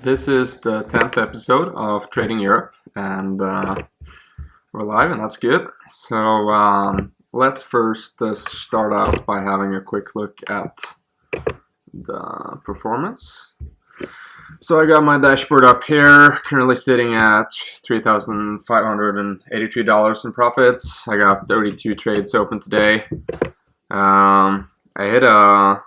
This is the 10th episode of Trading Europe, and we're live, and that's good. So let's first start out by having a quick look at the performance. So I got my dashboard up here, currently sitting at $3,583 in profits. I got 32 trades open today. I hit a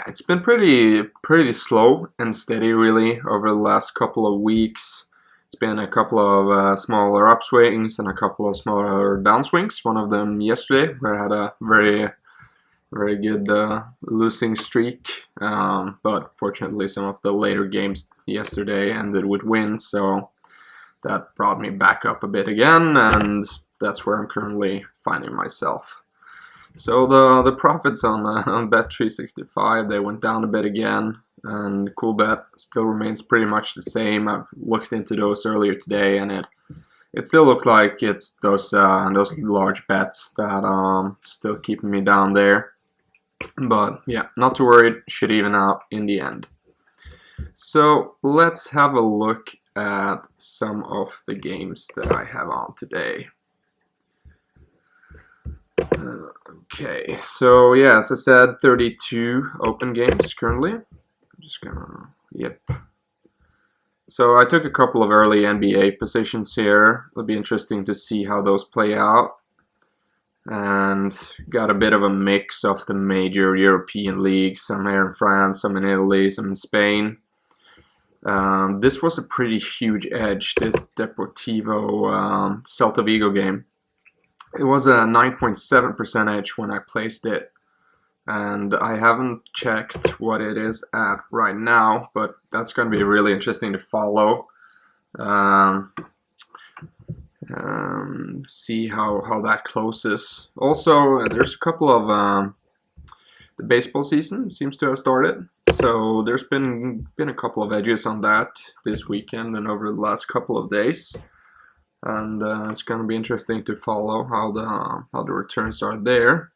it's been pretty slow and steady really over the last couple of weeks. It's been a couple of smaller upswings and a couple of smaller downswings. One of them yesterday, where I had a very good losing streak. But fortunately, some of the later games yesterday ended with wins, so that brought me back up a bit again, and that's where I'm currently finding myself. So the profits on Bet365, they went down a bit again, and Coolbet still remains pretty much the same. I've looked into those earlier today, and it still looked like it's those large bets that still keeping me down there. But yeah, not too worried, should even out in the end. So let's have a look at some of the games that I have on today. Okay, so yeah, as I said, 32 open games currently. I'm just gonna, yep. So I took a couple of early NBA positions here. It'll be interesting to see how those play out. And got a bit of a mix of the major European leagues, some here in France, some in Italy, some in Spain. This was a pretty huge edge, this Deportivo Celta Vigo game. It was a 9.7% edge when I placed it, and I haven't checked what it is at right now, but that's going to be really interesting to follow. See how that closes. Also, there's a couple of the baseball season seems to have started, so there's been a couple of edges on that this weekend and over the last couple of days. And it's going to be interesting to follow how the returns are there.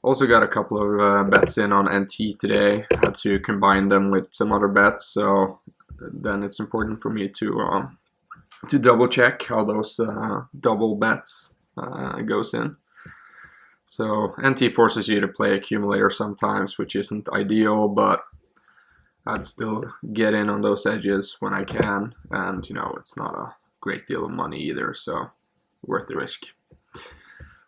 Also got a couple of bets in on NT today. Had to combine them with some other bets, so then it's important for me to double check how those double bets goes in. So NT forces you to play accumulator sometimes, which isn't ideal, but I'd still get in on those edges when I can, and it's not a great deal of money either, so worth the risk.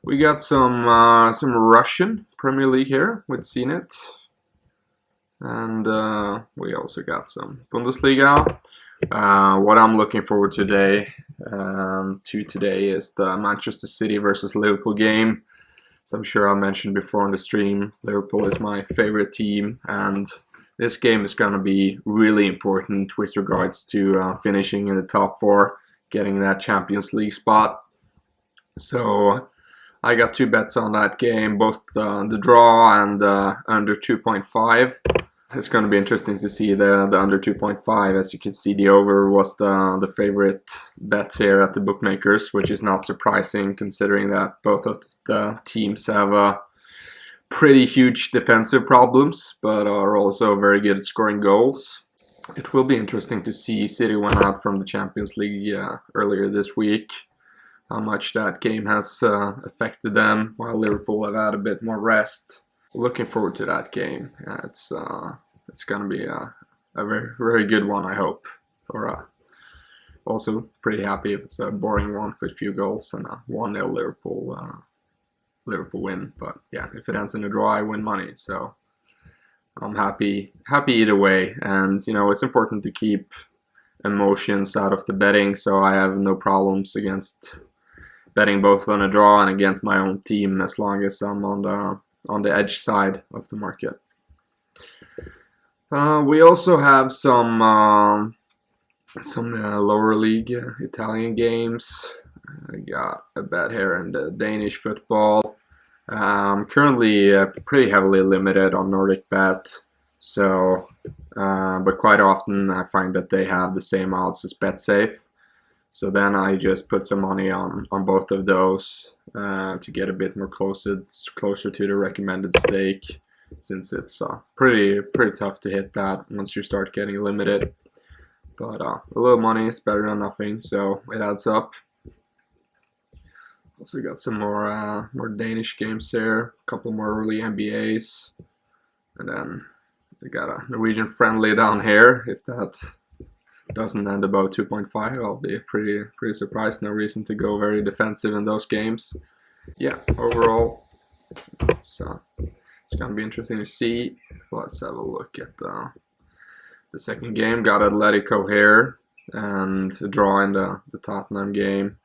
We got some Russian Premier League here with Zenit, and we also got some Bundesliga. What I'm looking forward to today is the Manchester City versus Liverpool game. So I'm sure I mentioned before on the stream, Liverpool is my favorite team, and this game is going to be really important with regards to finishing in the top four, getting that Champions League spot. So I got two bets on that game, both the draw and under 2.5. It's going to be interesting to see the under 2.5. As you can see, the over was the favorite bet here at the bookmakers, which is not surprising considering that both of the teams have pretty huge defensive problems, but are also very good at scoring goals. It will be interesting to see. City went out from the Champions League earlier this week. How much that game has affected them, while Liverpool have had a bit more rest. Looking forward to that game. It's going to be a very, very good one, I hope. Also pretty happy if it's a boring one with a few goals and a 1-0 Liverpool win. But yeah, if it ends in a draw, I win money. So I'm happy either way, and it's important to keep emotions out of the betting, so I have no problems against betting both on a draw and against my own team as long as I'm on the edge side of the market. We also have some lower league Italian games. I got a bet here in the Danish football. Currently pretty heavily limited on Nordic Bet, so but quite often I find that they have the same odds as BetSafe, so then I just put some money on both of those to get a bit more closer to the recommended stake. since it's pretty tough to hit that once you start getting limited. But a little money is better than nothing, so it adds up. Also got some more Danish games there, a couple more early NBAs, and then we got a Norwegian friendly down here. If that doesn't end above 2.5, I'll be pretty surprised. No reason to go very defensive in those games. Yeah, overall, it's gonna be interesting to see. Let's have a look at the second game. Got Atletico here and a draw in the Tottenham game.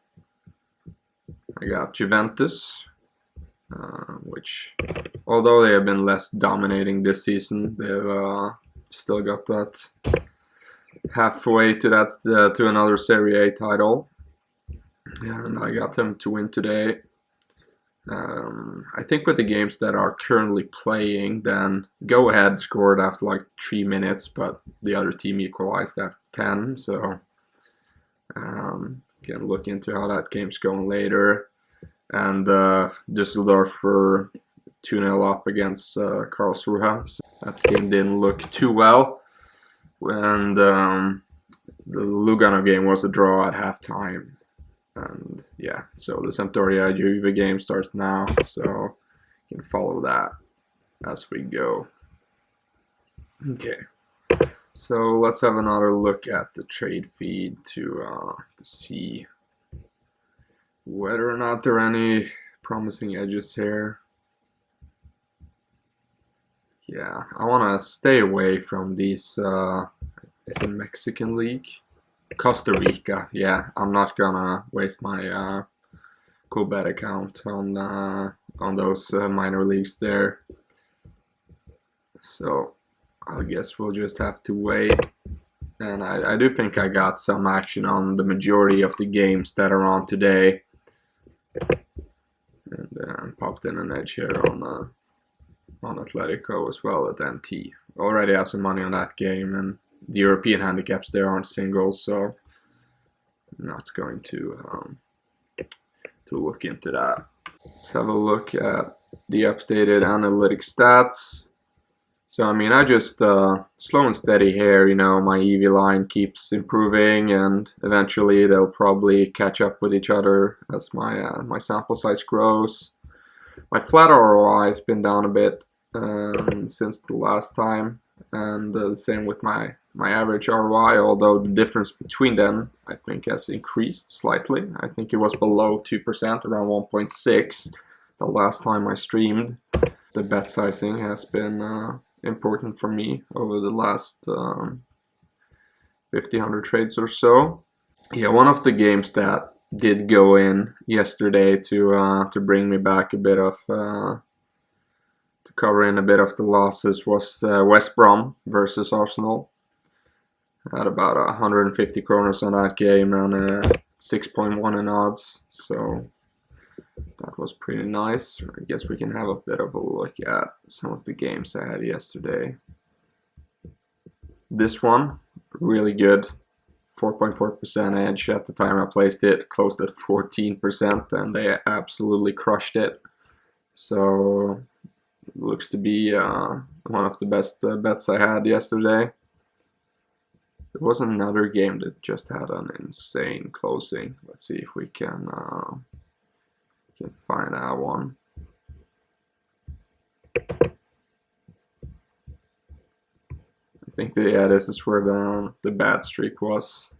I got Juventus, which, although they have been less dominating this season, they've still got that halfway to another Serie A title, and I got them to win today. I think with the games that are currently playing, then go ahead scored after like 3 minutes, but the other team equalized after 10. So can look into how that game's going later. And Düsseldorf were 2-0 up against Karlsruhe. So that game didn't look too well. And the Lugano game was a draw at halftime. And yeah, so the Sampdoria Juve game starts now, so you can follow that as we go. Okay, so let's have another look at the trade feed to see whether or not there are any promising edges here. Yeah, I want to stay away from these. It's a Mexican league. Costa Rica, yeah, I'm not gonna waste my cool bet account on those minor leagues there. So I guess we'll just have to wait. And I do think I got some action on the majority of the games that are on today. And popped in an edge here on Atletico as well at NT. Already have some money on that game, and the European handicaps there aren't singles, so I'm not going to look into that. Let's have a look at the updated analytics stats. So I mean, I just slow and steady here. You know, my EV line keeps improving, and eventually they'll probably catch up with each other as my sample size grows. My flat ROI has been down a bit since the last time, and the same with my average ROI, although the difference between them I think has increased slightly. I think it was below 2%, around 1.6 the last time I streamed. The bet sizing has been important for me over the last 100 trades or so. Yeah, one of the games that did go in yesterday to bring me back a bit of to cover in a bit of the losses was West Brom versus Arsenal. I had about 150 kroners on that game and 6.1 in odds, so that was pretty nice. I guess we can have a bit of a look at some of the games I had yesterday. This one, really good. 4.4% edge at the time I placed it, closed at 14%, and they absolutely crushed it. So it looks to be one of the best bets I had yesterday. There was another game that just had an insane closing. Let's see if we can find that one. I think this is where the bad streak was.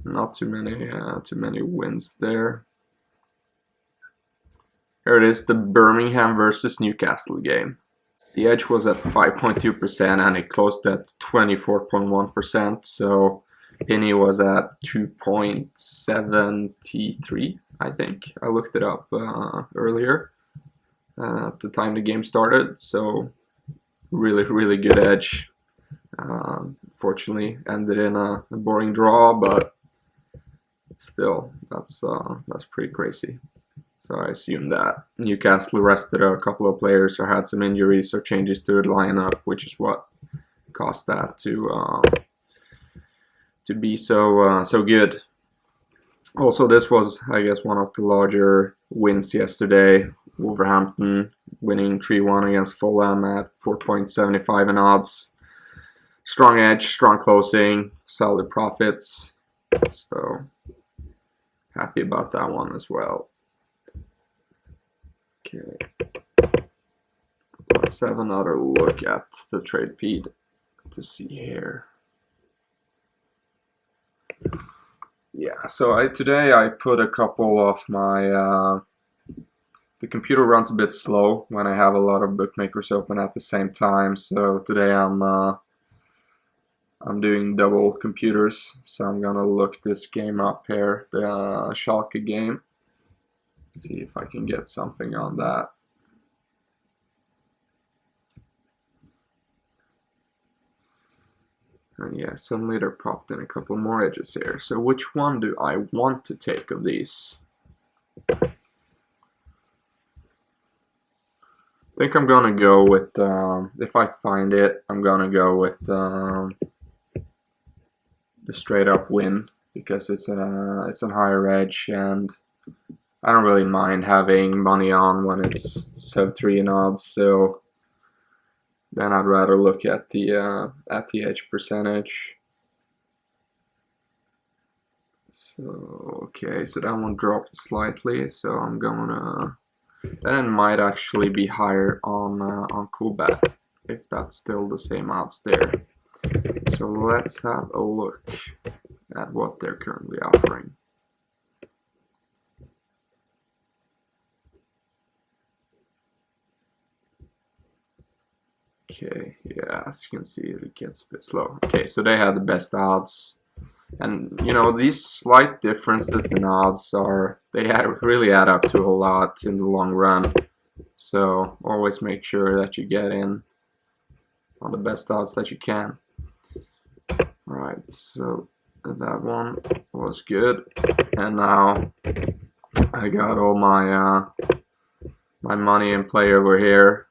Not too many wins there. Here it is, the Birmingham versus Newcastle game. The edge was at 5.2% and it closed at 24.1%. So Penny was at 2.73, I think. I looked it up earlier at the time the game started. So really good edge. Fortunately, ended in a boring draw, but still, that's pretty crazy. So I assume that Newcastle rested a couple of players or had some injuries or changes to the lineup, which is what caused that to be so good. Also, this was, I guess, one of the larger wins yesterday. Wolverhampton winning 3-1 against Fulham at 4.75 in odds. Strong edge, strong closing, solid profits. So happy about that one as well. Okay. Let's have another look at the trade feed to see here. Yeah, so today I put a couple of my the computer runs a bit slow when I have a lot of bookmakers open at the same time. So today I'm doing double computers. So I'm gonna look this game up here, the Schalke game. See if I can get something on that. And yeah, suddenly they're popped in a couple more edges here. So which one do I want to take of these? I think I'm gonna go with, if I find it, I'm gonna go with the straight up win, because it's a higher edge, and I don't really mind having money on when it's sub 3 in odds. So then I'd rather look at the edge percentage. So okay, so that one dropped slightly. So I'm gonna. Then it might actually be higher on Coolbet, if that's still the same odds there. So let's have a look at what they're currently offering. Okay, yeah, as you can see, it gets a bit slow. Okay, so they had the best odds. And, you know, these slight differences in odds really add up to a lot in the long run. So always make sure that you get in on the best odds that you can. Alright, so that one was good. And now I got all my my money in play over here.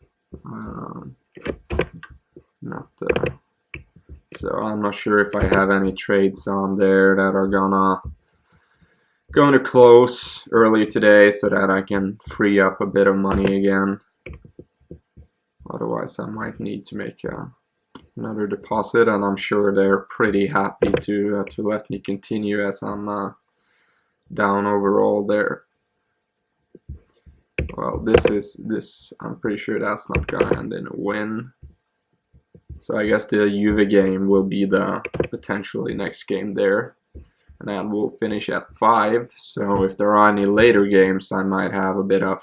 So I'm not sure if I have any trades on there that are going to close early today, so that I can free up a bit of money again. Otherwise I might need to make another deposit, and I'm sure they're pretty happy to let me continue, as I'm down overall there. Well, this I'm pretty sure that's not gonna end in a win. So I guess the Juve game will be the potentially next game there. And then we'll finish at 5. So if there are any later games, I might have a bit of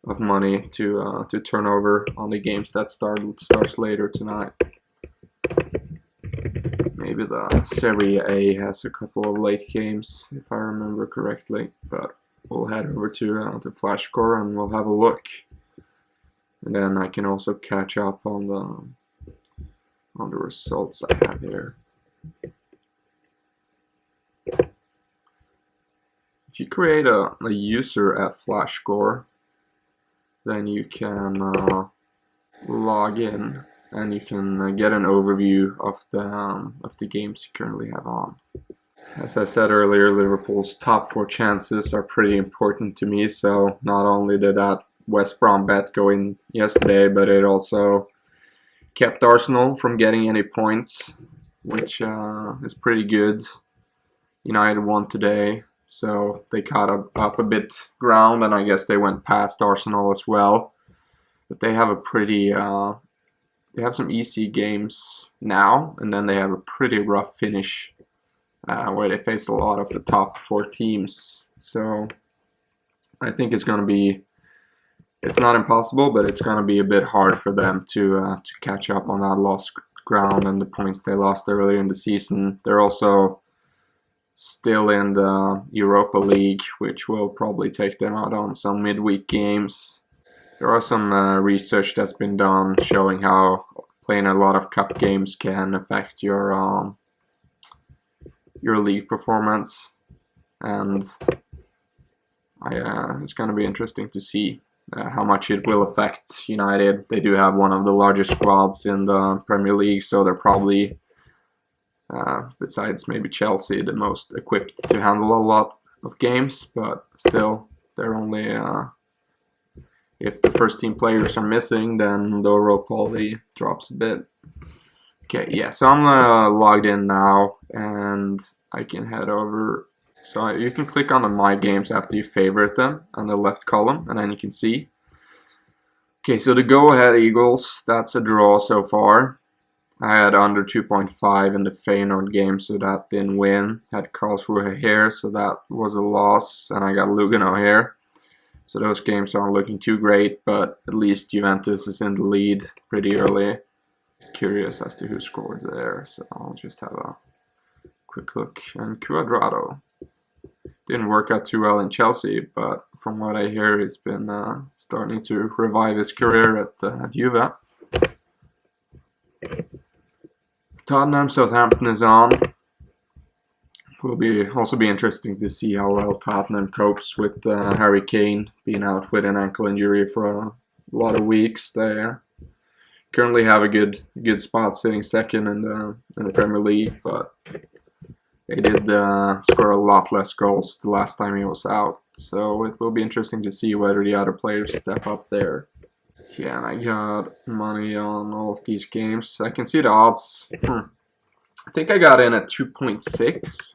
money to turn over on the games that starts later tonight. Maybe the Serie A has a couple of late games, if I remember correctly. But we'll head over to FlashGore and we'll have a look. And then I can also catch up on the results I have here. If you create a user at FlashGore, then you can log in and you can get an overview of the games you currently have on. As I said earlier, Liverpool's top 4 chances are pretty important to me. So not only did that West Brom bet go in yesterday, but it also kept Arsenal from getting any points, which is pretty good. United won today, so they caught up a bit ground, and I guess they went past Arsenal as well. But they have they have some easy games now, and then they have a pretty rough finish where they face a lot of the top 4 teams. So I think it's going to be. It's not impossible, but it's going to be a bit hard for them to catch up on that lost ground and the points they lost earlier in the season. They're also still in the Europa League, which will probably take them out on some midweek games. There are some research that's been done showing how playing a lot of cup games can affect your league performance, and it's going to be interesting to see how much it will affect United. They do have one of the largest squads in the Premier League, so they're probably Besides maybe Chelsea, the most equipped to handle a lot of games, but still, they're only if the first team players are missing, then the overall quality drops a bit. Okay, yeah, so I'm logged in now, and I can head over. So you can click on the My Games after you favorite them on the left column, and then you can see. Okay, so the go-ahead Eagles, that's a draw so far. I had under 2.5 in the Feyenoord game, so that didn't win. Had Karlsruhe here, so that was a loss, and I got Lugano here. So those games aren't looking too great, but at least Juventus is in the lead pretty early. Curious as to who scored there, so I'll just have a quick look. And Cuadrado didn't work out too well in Chelsea, but from what I hear, he's been starting to revive his career at Juve. Tottenham, Southampton is on. Will also be interesting to see how well Tottenham copes with Harry Kane being out with an ankle injury for a lot of weeks. They currently have a good spot, sitting second in the Premier League, but they did score a lot less goals the last time he was out. So it will be interesting to see whether the other players step up there. Yeah, and I got money on all of these games. I can see the odds. I think I got in at 2.6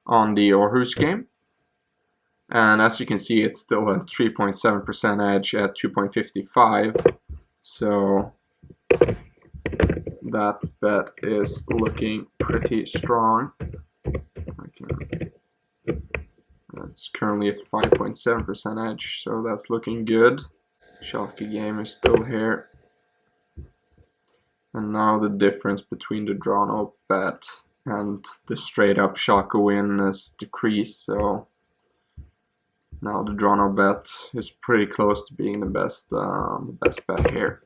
on the Aarhus game. And as you can see, it's still a 3.7% edge at 2.55. So that bet is looking pretty strong. It's currently a 5.7% edge, so that's looking good. Schalke game is still here. And now the difference between the draw no bet and the straight up Schalke win is decreased, so now the draw no bet is pretty close to being the best bet here.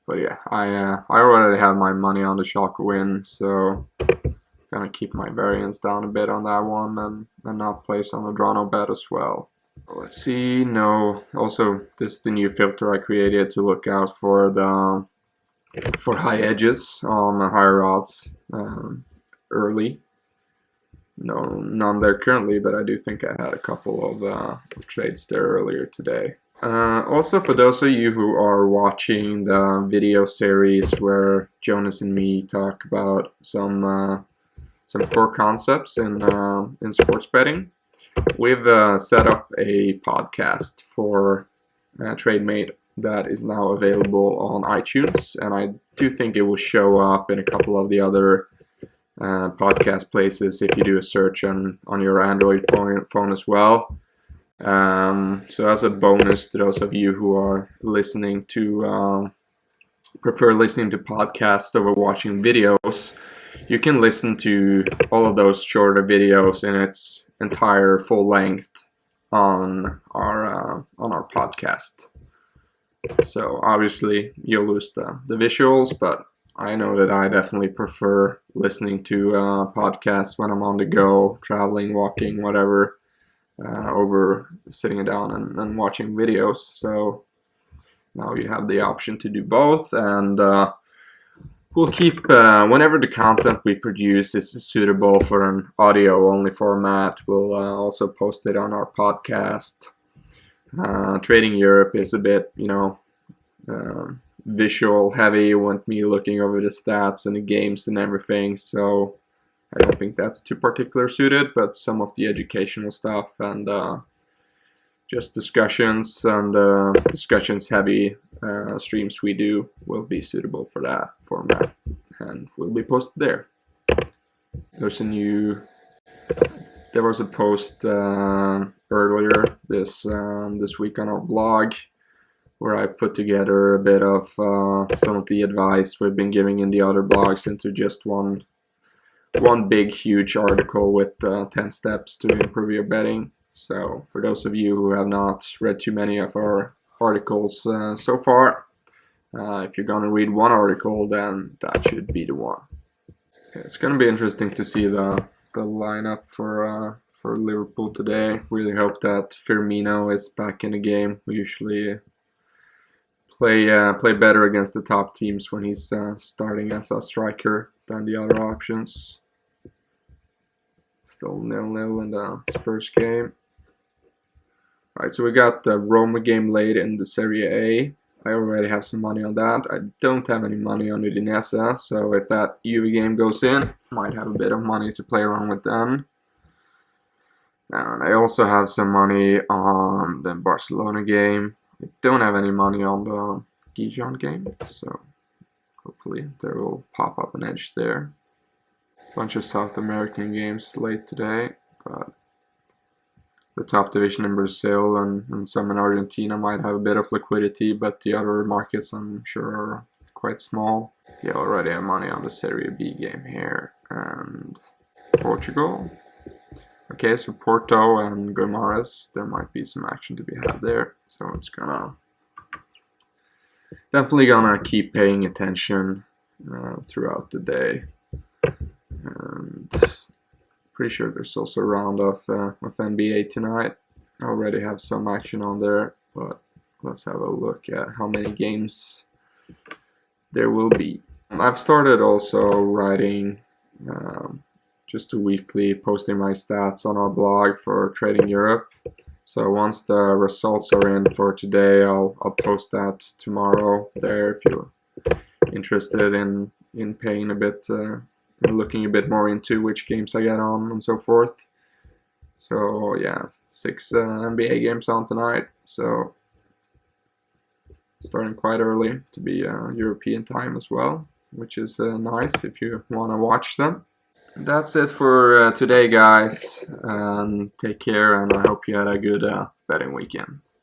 But yeah, I already have my money on the Schalke win, so gonna keep my variance down a bit on that one and not place on the draw no bet as well. Let's see. No, also this is the new filter I created to look out for high edges on higher odds early. No, none there currently, but I do think I had a couple of trades there earlier today. Also, for those of you who are watching the video series where Jonas and me talk about some core concepts in sports betting, we've set up a podcast for Trademate that is now available on iTunes, and I do think it will show up in a couple of the other podcast places if you do a search on your Android phone as well. So as a bonus to those of you who are listening to prefer listening to podcasts over watching videos, you can listen to all of those shorter videos in its entire full length on our podcast. So obviously you'll lose the visuals, but I know that I definitely prefer listening to podcasts when I'm on the go, traveling, walking, whatever, over sitting down and watching videos. So now you have the option to do both, and we'll keep, whenever the content we produce is suitable for an audio-only format, we'll also post it on our podcast. Trading Europe is a bit, visual heavy. You want me looking over the stats and the games and everything, so I don't think that's too particular suited, but some of the educational stuff and just discussions and discussions heavy streams we do will be suitable for that format and will be posted there. There was a post earlier this week on our blog where I put together a bit of some of the advice we've been giving in the other blogs into just one big huge article with 10 steps to improve your betting. So for those of you who have not read too many of our articles so far, if you're gonna read one article, then that should be the one. It's gonna be interesting to see the lineup for Liverpool today. Really hope that Firmino is back in the game. We usually play better against the top teams when he's starting as a striker than the other options. Still 0-0 in the Spurs game. Alright, so we got the Roma game late in the Serie A. I already have some money on that. I don't have any money on Udinese, so if that Juve game goes in, might have a bit of money to play around with then. And I also have some money on the Barcelona game. I don't have any money on the Gijon game, so hopefully there will pop up an edge there. Bunch of South American games late today, but the top division in Brazil and some in Argentina might have a bit of liquidity, but the other markets I'm sure are quite small. Yeah, already have money on the Serie B game here, and Portugal. Okay, so Porto and Guimarães, there might be some action to be had there, so it's definitely gonna keep paying attention throughout the day. And pretty sure there's also a round of NBA tonight. I already have some action on there, but let's have a look at how many games there will be. I've started also writing just a weekly, posting my stats on our blog for TradingEurope. So once the results are in for today, I'll post that tomorrow there if you're interested in paying a bit, looking a bit more into which games I get on and so forth. So yeah, 6 NBA games on tonight. So starting quite early to be European time as well, which is nice if you want to watch them. That's it for today, guys. Take care, and I hope you had a good betting weekend.